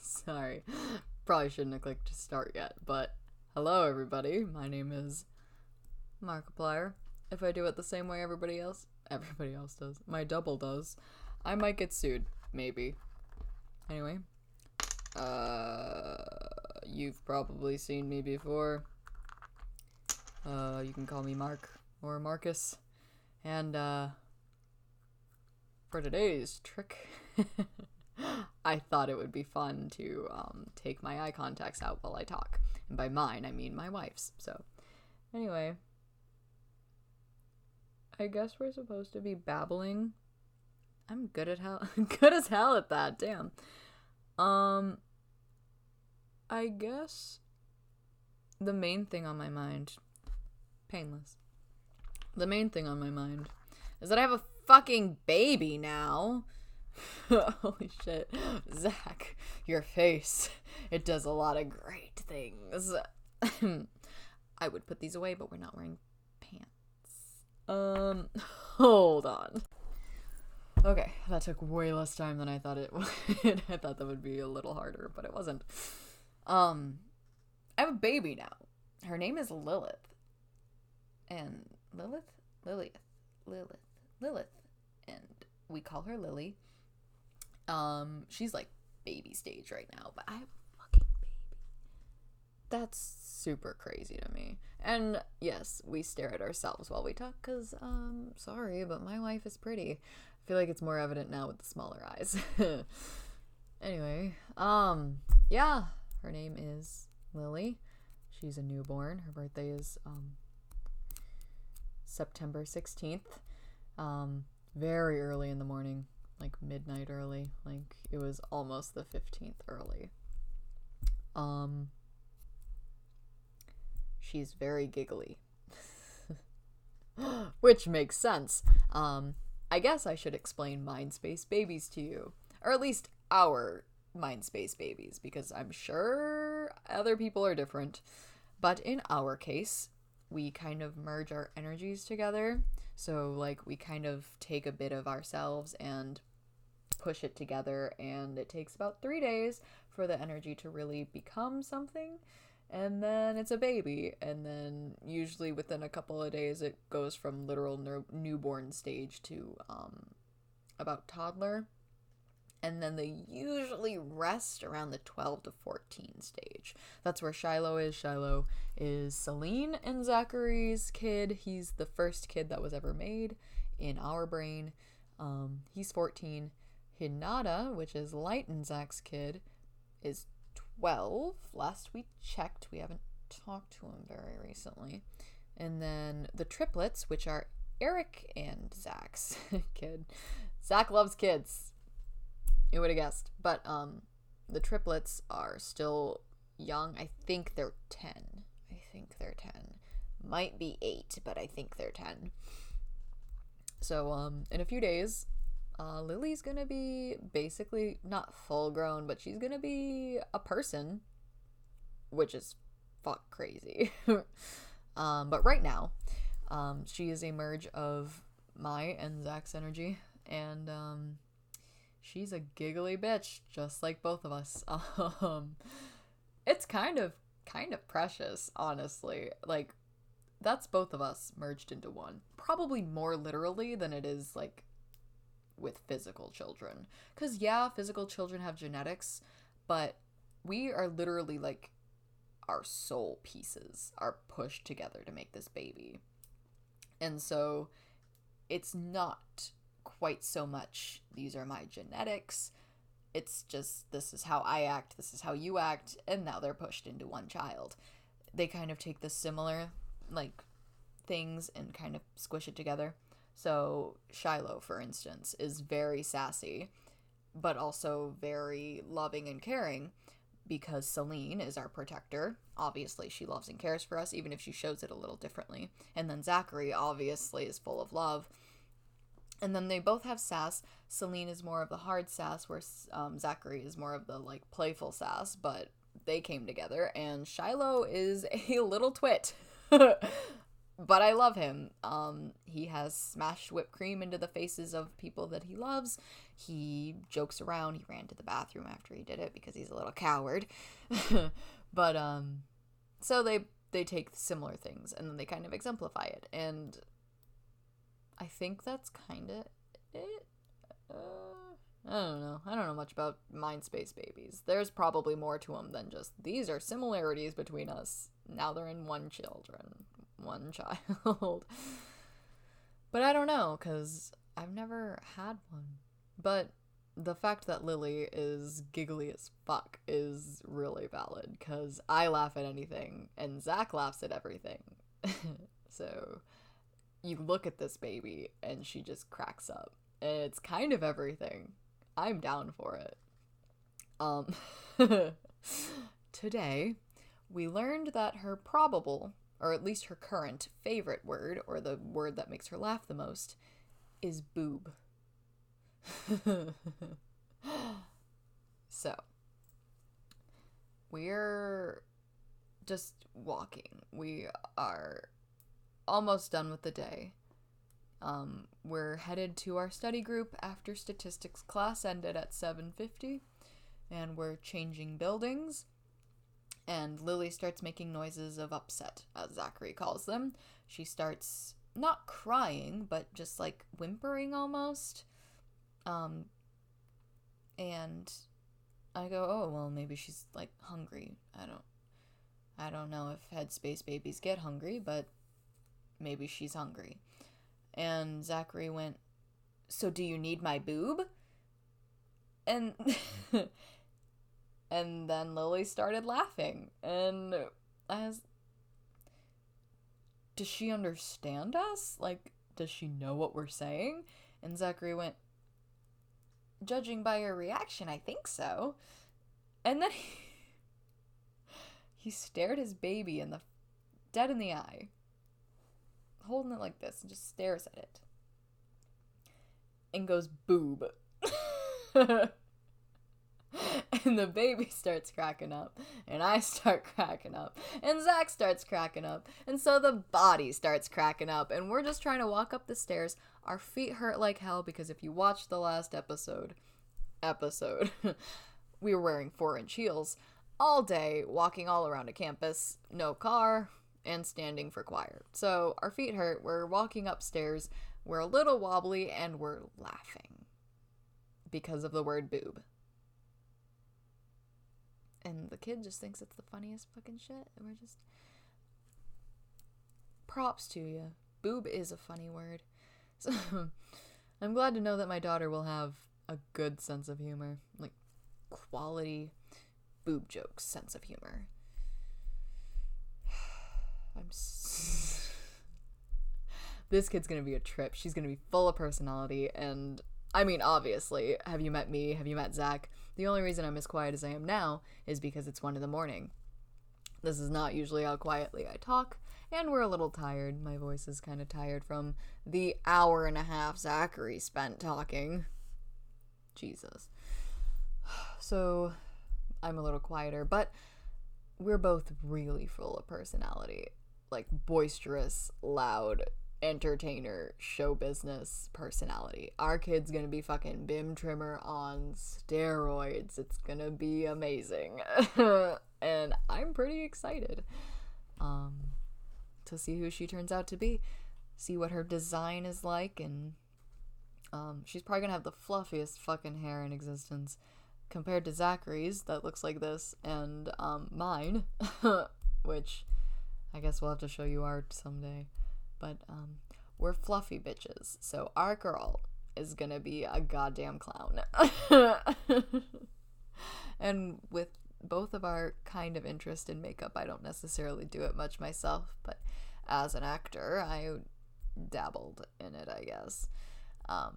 Sorry. Probably shouldn't have clicked to start yet, but hello everybody. My name is Markiplier. If I do it the same way everybody else does, my double does, I might get sued. Maybe. Anyway. You've probably seen me before. You can call me Mark or Marcus. And, for today's trick, I thought it would be fun to, take my eye contacts out while I talk. And by mine, I mean my wife's. So, anyway. I guess we're supposed to be babbling. I'm good as hell at that, damn. I guess the main thing on my mind, painless. The main thing on my mind is that I have a fucking baby now. Holy shit. Zach, your face, it does a lot of great things. I would put these away, but we're not wearing pants. Hold on. Okay, that took way less time than I thought it would. I thought that would be a little harder, but it wasn't. I have a baby now. Her name is Lilith. And Lilith? Lilith. And we call her Lily. She's like baby stage right now, but I have a fucking baby. That's super crazy to me. And yes, we stare at ourselves while we talk, cause, sorry, but my wife is pretty. I feel like it's more evident now with the smaller eyes. Anyway, yeah, her name is Lily. She's a newborn. Her birthday is, September 16th. Very early in the morning, like midnight early. Like, it was almost the 15th early. She's very giggly. Which makes sense. I guess I should explain Mindspace babies to you. Or at least our Mindspace babies, because I'm sure other people are different. But in our case, we kind of merge our energies together. So, like, we kind of take a bit of ourselves and push it together, and it takes about 3 days for the energy to really become something. And then it's a baby, and then usually within a couple of days it goes from literal newborn stage to about toddler, and then they usually rest around the 12 to 14 stage. That's where Shiloh is. Shiloh is Celine and Zachary's kid. He's the first kid that was ever made in our brain. He's 14. Hinata, which is Light and Zach's kid, is 12. Last we checked, we haven't talked to him very recently. And then the triplets, which are Eric and Zach's kid. Zach loves kids. You would have guessed. But the triplets are still young. I think they're 10. Might be 8, but I think they're 10. So in a few days, Lily's gonna be basically not full grown, but she's gonna be a person, which is fuck crazy. But right now, she is a merge of my and Zach's energy, and she's a giggly bitch, just like both of us. It's kind of precious, honestly. Like, that's both of us merged into one. Probably more literally than it is, like, with physical children. Because, yeah, physical children have genetics, but we are literally, like, our soul pieces are pushed together to make this baby. And so, it's not quite so much, these are my genetics. It's just, this is how I act, this is how you act, and now they're pushed into one child. They kind of take the similar, like, things and kind of squish it together. So Shiloh, for instance, is very sassy, but also very loving and caring, because Celine is our protector. Obviously, she loves and cares for us, even if she shows it a little differently. And then Zachary, obviously, is full of love. And then they both have sass. Celine is more of the hard sass, where Zachary is more of the, like, playful sass, but they came together, and Shiloh is a little twit. But I love him. He has smashed whipped cream into the faces of people that he loves. He jokes around. He ran to the bathroom after he did it because he's a little coward. But so they take similar things and then they kind of exemplify it, and I think that's kind of it. I don't know. I don't know much about Mindspace babies. There's probably more to them than just, these are similarities between us. Now they're in one child. But I don't know, because I've never had one. But the fact that Lily is giggly as fuck is really valid, because I laugh at anything, and Zach laughs at everything. So you look at this baby, and she just cracks up. And it's kind of everything. I'm down for it. Today, we learned that her probable, or at least her current, favorite word, or the word that makes her laugh the most, is boob. So, we're just walking. We are almost done with the day. We're headed to our study group after statistics class ended at 7:50, and we're changing buildings, and Lily starts making noises of upset, as Zachary calls them. She starts not crying, but just like whimpering almost, and I go, oh, well, maybe she's like hungry. I don't know if headspace babies get hungry, but maybe she's hungry. And Zachary went, so do you need my boob? And and then Lily started laughing. And I was, does she understand us? Like, does she know what we're saying? And Zachary went, judging by your reaction, I think so. And then he stared his baby dead in the eye, holding it like this, and just stares at it and goes, boob. And the baby starts cracking up, and I start cracking up, and Zach starts cracking up, and so the body starts cracking up, and we're just trying to walk up the stairs. Our feet hurt like hell, because if you watched the last episode we were wearing 4-inch heels all day, walking all around a campus, no car, and standing for choir. So our feet hurt, we're walking upstairs, we're a little wobbly, and we're laughing because of the word boob. And the kid just thinks it's the funniest fucking shit, and we're just, props to you. Boob is a funny word. So I'm glad to know that my daughter will have a good sense of humor, like quality boob jokes sense of humor. This kid's gonna be a trip. She's gonna be full of personality, and I mean, obviously, have you met me? Have you met Zach? The only reason I'm as quiet as I am now is because it's 1 a.m. This is not usually how quietly I talk, and we're a little tired. My voice is kind of tired from the 1.5 Zachary spent talking. Jesus. So, I'm a little quieter, but we're both really full of personality. Like, boisterous, loud, entertainer, show business personality. Our kid's gonna be fucking Bim Trimmer on steroids. It's gonna be amazing. And I'm pretty excited to see who she turns out to be, see what her design is like, and she's probably gonna have the fluffiest fucking hair in existence compared to Zachary's that looks like this, and mine, which I guess we'll have to show you art someday. But we're fluffy bitches, so our girl is gonna be a goddamn clown. And with both of our kind of interest in makeup, I don't necessarily do it much myself, but as an actor, I dabbled in it, I guess.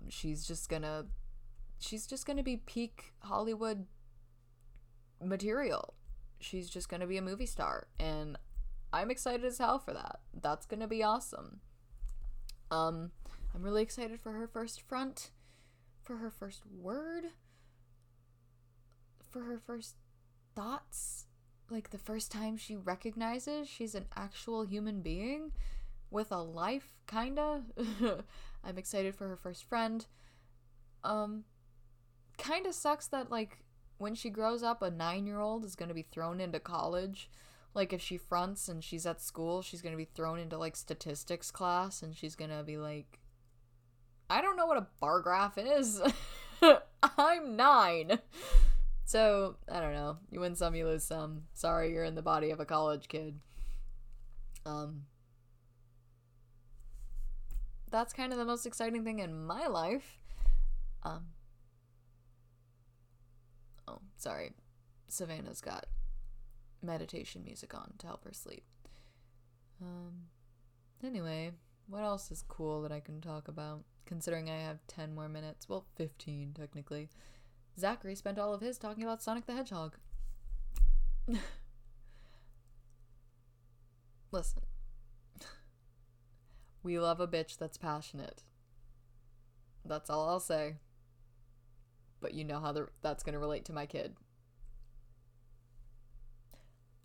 She's just gonna be peak Hollywood material. She's just gonna be a movie star, and I'm excited as hell for that. That's gonna be awesome. I'm really excited for her first front, for her first word, for her first thoughts, like the first time she recognizes she's an actual human being with a life, kinda. I'm excited for her first friend. kind of sucks that, like, when she grows up, a 9-year-old is going to be thrown into college. Like, if she fronts and she's at school, she's going to be thrown into, like, statistics class, and she's going to be like, I don't know what a bar graph is. I'm 9. So, I don't know. You win some, you lose some. Sorry, you're in the body of a college kid. That's kind of the most exciting thing in my life. Oh, sorry. Savannah's got meditation music on to help her sleep. Anyway, what else is cool that I can talk about? Considering I have 10 more minutes. Well, 15, technically. Zachary spent all of his talking about Sonic the Hedgehog. Listen. We love a bitch that's passionate. That's all I'll say. But you know how that's going to relate to my kid.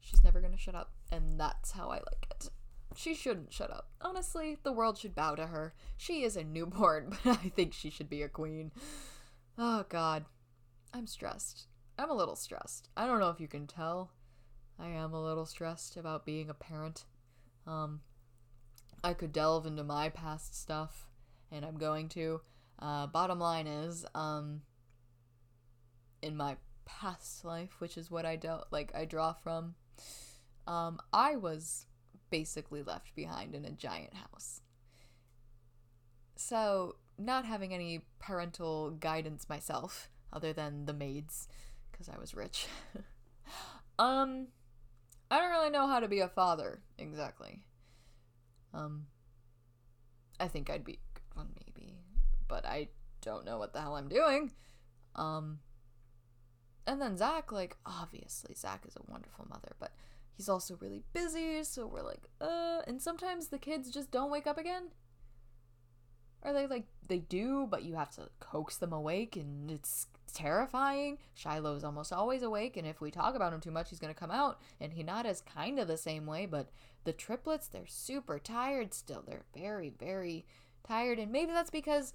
She's never going to shut up, and that's how I like it. She shouldn't shut up. Honestly, the world should bow to her. She is a newborn, but I think she should be a queen. Oh, God. I'm stressed. I'm a little stressed. I don't know if you can tell. I am a little stressed about being a parent. I could delve into my past stuff, and I'm going to. Bottom line is, in my past life, which is what I draw from, I was basically left behind in a giant house. So, not having any parental guidance myself, other than the maids, because I was rich. I don't really know how to be a father, exactly. I think I'd be a good one, maybe, but I don't know what the hell I'm doing. And then Zach, like, obviously, Zach is a wonderful mother, but he's also really busy, so we're like, and sometimes the kids just don't wake up again. Or they do, but you have to coax them awake, and it's terrifying. Shiloh's almost always awake, and if we talk about him too much, he's gonna come out, and Hinata's kind of the same way, but the triplets, they're super tired still. They're very, very tired, and maybe that's because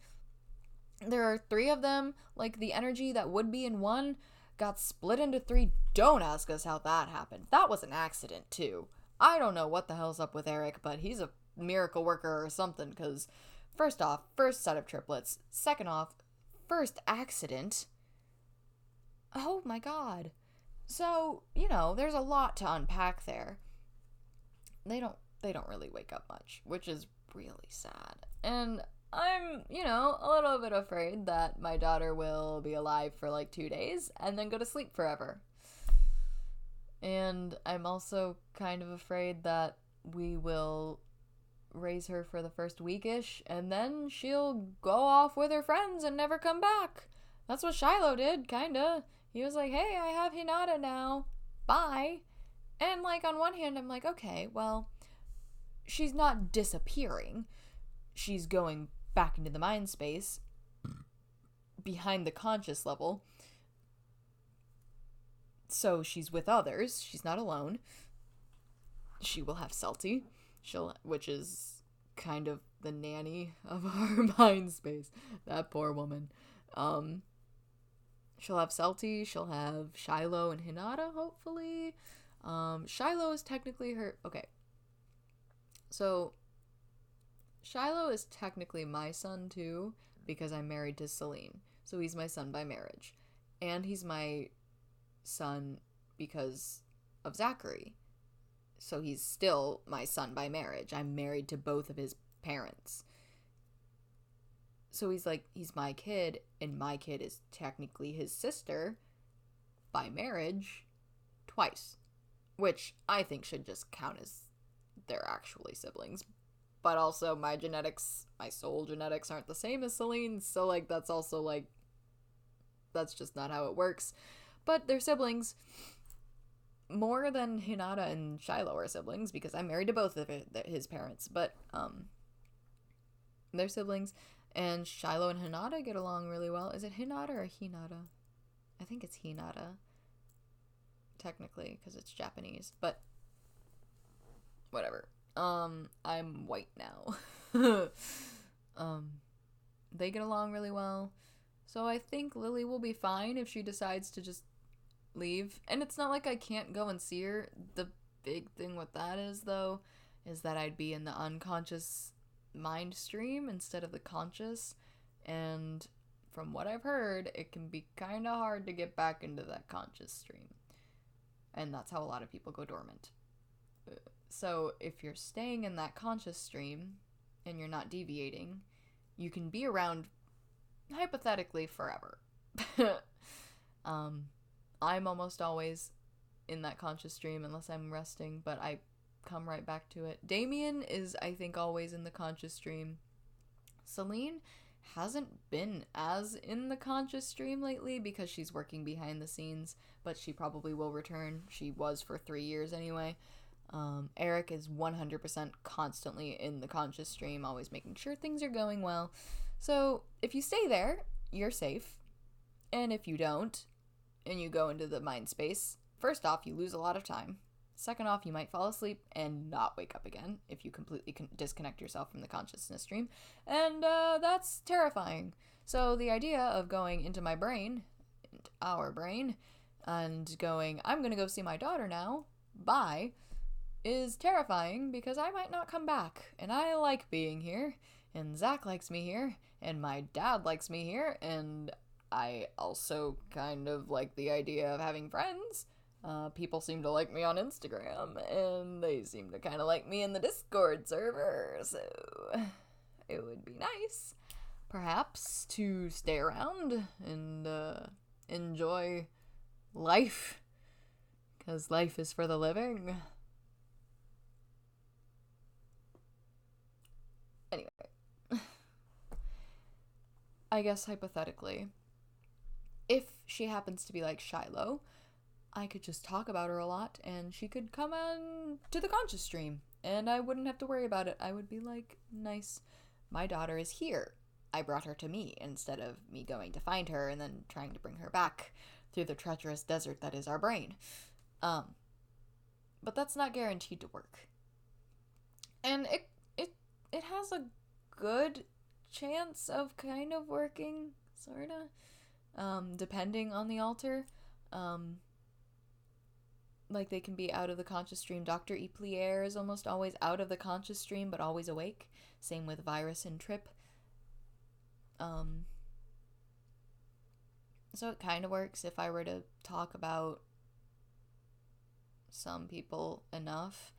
there are 3 of them, like, the energy that would be in one got split into 3. Don't ask us how that happened. That was an accident, too. I don't know what the hell's up with Eric, but he's a miracle worker or something, because first off, first set of triplets. Second off, first accident. Oh my god. So, there's a lot to unpack there. They don't really wake up much, which is really sad. And I'm, a little bit afraid that my daughter will be alive for like 2 days and then go to sleep forever. And I'm also kind of afraid that we will raise her for the first weekish, and then she'll go off with her friends and never come back. That's what Shiloh did, kinda. He was like, hey, I have Hinata now. Bye. And, like, on one hand, I'm like, okay, well, she's not disappearing. She's going back into the mind space behind the conscious level. So she's with others. She's not alone. She will have Celty. Which is kind of the nanny of our mind space. That poor woman. She'll have Celty. She'll have Shiloh and Hinata, hopefully. Shiloh is technically her... Okay. So, Shiloh is technically my son, too, because I'm married to Celine. So he's my son by marriage. And he's my son because of Zachary. So he's still my son by marriage. I'm married to both of his parents. So he's my kid, and my kid is technically his sister by marriage twice. Which I think should just count as they're actually siblings. But also my soul genetics aren't the same as Celine's, so, like, that's also, like, that's just not how it works. But they're siblings. More than Hinata and Shiloh are siblings, because I'm married to both of his parents, but, they're siblings, and Shiloh and Hinata get along really well. Is it Hinata or Hinata? I think it's Hinata, technically, because it's Japanese, but whatever. I'm white now. They get along really well. So I think Lily will be fine if she decides to just leave. And it's not like I can't go and see her. The big thing with that is, though, is that I'd be in the unconscious mind stream instead of the conscious. And from what I've heard, it can be kind of hard to get back into that conscious stream. And that's how a lot of people go dormant. So if you're staying in that conscious stream and you're not deviating, you can be around hypothetically forever. I'm almost always in that conscious stream unless I'm resting, but I come right back to it. Damien is, I think, always in the conscious stream. Celine hasn't been as in the conscious stream lately because she's working behind the scenes, but she probably will return. She was for 3 years anyway. Eric is 100% constantly in the conscious stream, always making sure things are going well. So if you stay there, you're safe. And if you don't, and you go into the mind space, first off, you lose a lot of time. Second off, you might fall asleep and not wake up again if you completely disconnect yourself from the consciousness stream. And that's terrifying. So the idea of going into my brain, our brain, and going, I'm going to go see my daughter now, bye, is terrifying because I might not come back. And I like being here, and Zach likes me here, and my dad likes me here, and I also kind of like the idea of having friends. People seem to like me on Instagram, and they seem to kind of like me in the Discord server, so it would be nice, perhaps, to stay around and enjoy life, because life is for the living. Anyway, I guess hypothetically, if she happens to be like Shiloh, I could just talk about her a lot, and she could come on to the conscious stream, and I wouldn't have to worry about it. I would be like, nice, my daughter is here. I brought her to me, instead of me going to find her and then trying to bring her back through the treacherous desert that is our brain. But that's not guaranteed to work. And it has a good chance of kind of working, sorta, depending on the alter. Like, they can be out of the conscious stream. Dr. Eplier is almost always out of the conscious stream, but always awake. Same with Virus and Trip. So it kind of works if I were to talk about some people enough.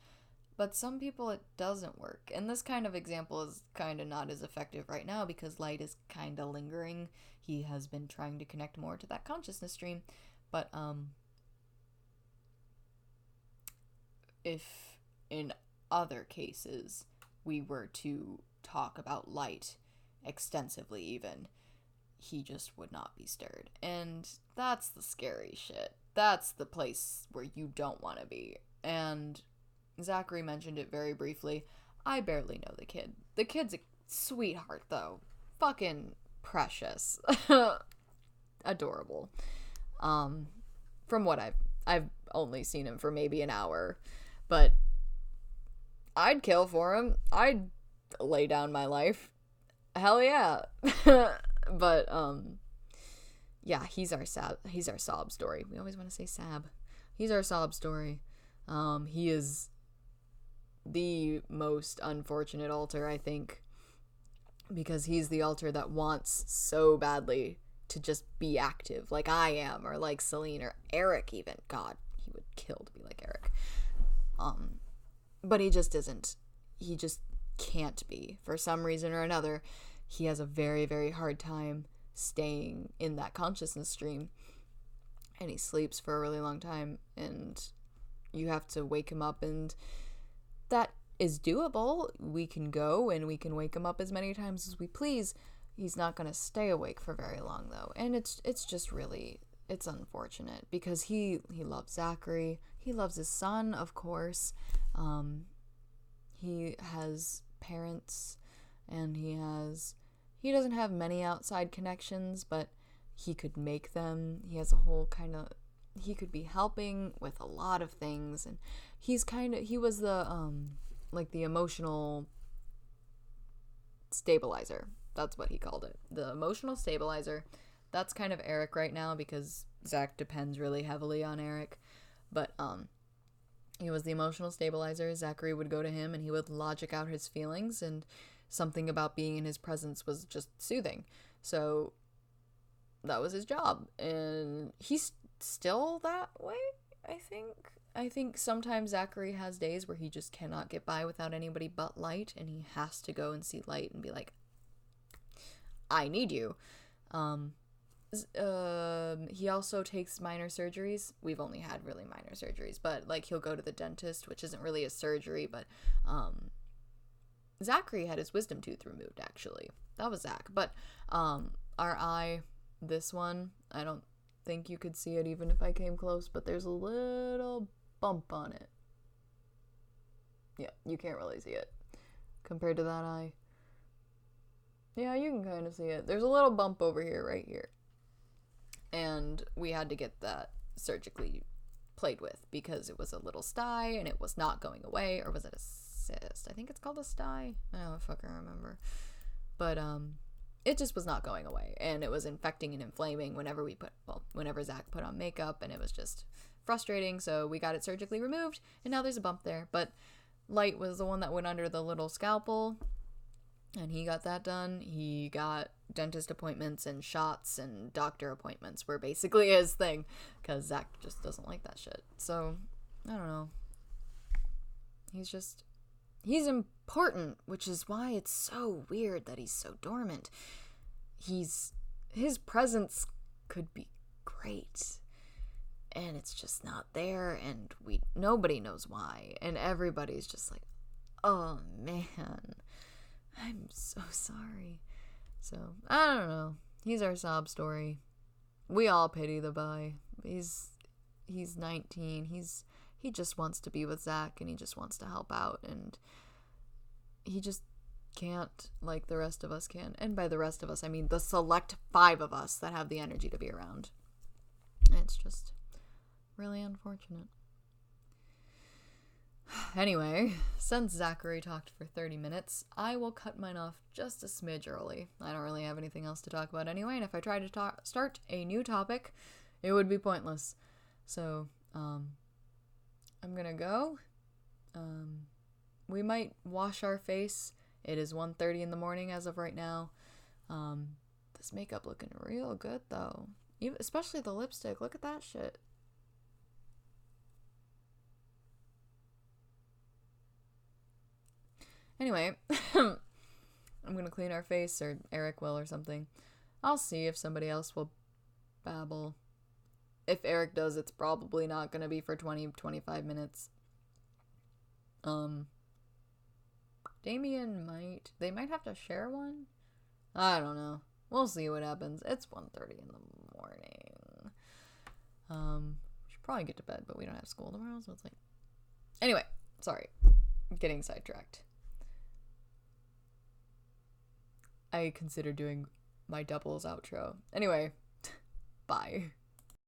But some people it doesn't work. And this kind of example is kind of not as effective right now because Light is kind of lingering. He has been trying to connect more to that consciousness stream. But, if in other cases we were to talk about Light extensively even, he just would not be stirred. And that's the scary shit. That's the place where you don't want to be. And Zachary mentioned it very briefly. I barely know the kid. The kid's a sweetheart, though. Fucking precious. Adorable. From what I've only seen him for maybe an hour. But I'd kill for him. I'd lay down my life. Hell yeah. But, yeah, he's our sob story. We always want to say Sab. He's our sob story. He is the most unfortunate alter, I think, because he's the alter that wants so badly to just be active, like I am, or like Celine, or Eric even. God, he would kill to be like Eric. But he just isn't. He just can't be. For some reason or another, he has a very, very hard time staying in that consciousness stream. And he sleeps for a really long time, and you have to wake him up, and that is doable. We can go and we can wake him up as many times as we please. He's not going to stay awake for very long, though. And it's just really, it's unfortunate because he loves Zachary. He loves his son, of course. He has parents, and he doesn't have many outside connections, but he could make them. He has a whole kind of, he could be helping with a lot of things, and he was the, like the emotional stabilizer. That's what he called it. The emotional stabilizer that's kind of Eric right now because Zach depends really heavily on Eric. But he was the emotional stabilizer. Zachary would go to him and he would logic out his feelings, and something about being in his presence was just soothing. So that was his job, and he's still that way, I think. I think sometimes Zachary has days where he just cannot get by without anybody but Light, and he has to go and see Light and be like, I need you. He also takes minor surgeries. We've only had really minor surgeries, but like he'll go to the dentist, which isn't really a surgery, but Zachary had his wisdom tooth removed, actually. That was Zach. But our eye, this one, I don't think you could see it even if I came close, but there's a little bump on it. Yeah, you can't really see it compared to that eye. Yeah, you can kind of see it. There's a little bump over here, right here. And we had to get that surgically played with because it was a little sty and it was not going away. Or was it a cyst? I think it's called a sty. I don't fucking remember. But it just was not going away, and it was infecting and inflaming whenever Zach put on makeup, and it was just frustrating. So we got it surgically removed, and now there's a bump there. But Light was the one that went under the little scalpel, and he got that done. He got dentist appointments and shots, and doctor appointments were basically his thing, because Zach just doesn't like that shit. So I don't know. He's important, which is why it's so weird that he's so dormant. His presence could be great, and it's just not there, and nobody knows why, and everybody's just like, oh man, I'm so sorry. So I don't know. He's our sob story. We all pity the boy. He's 19. He just wants to be with Zach, and he just wants to help out, and he just can't like the rest of us can. And by the rest of us, I mean the select 5 of us that have the energy to be around. It's just really unfortunate. Anyway, since Zachary talked for 30 minutes, I will cut mine off just a smidge early. I don't really have anything else to talk about anyway, and if I tried to start a new topic, it would be pointless. So, I'm gonna go. We might wash our face. It is 1:30 in the morning as of right now. This makeup looking real good though. Especially the lipstick. Look at that shit. Anyway, I'm gonna clean our face, or Eric will or something. I'll see if somebody else will babble. If Eric does, it's probably not gonna be for 20-25 minutes. Damien they might have to share one? I don't know. We'll see what happens. It's 1:30 in the morning. We should probably get to bed, but we don't have school tomorrow, so it's like... Anyway, sorry. I'm getting sidetracked. I consider doing my doubles outro. Anyway, bye.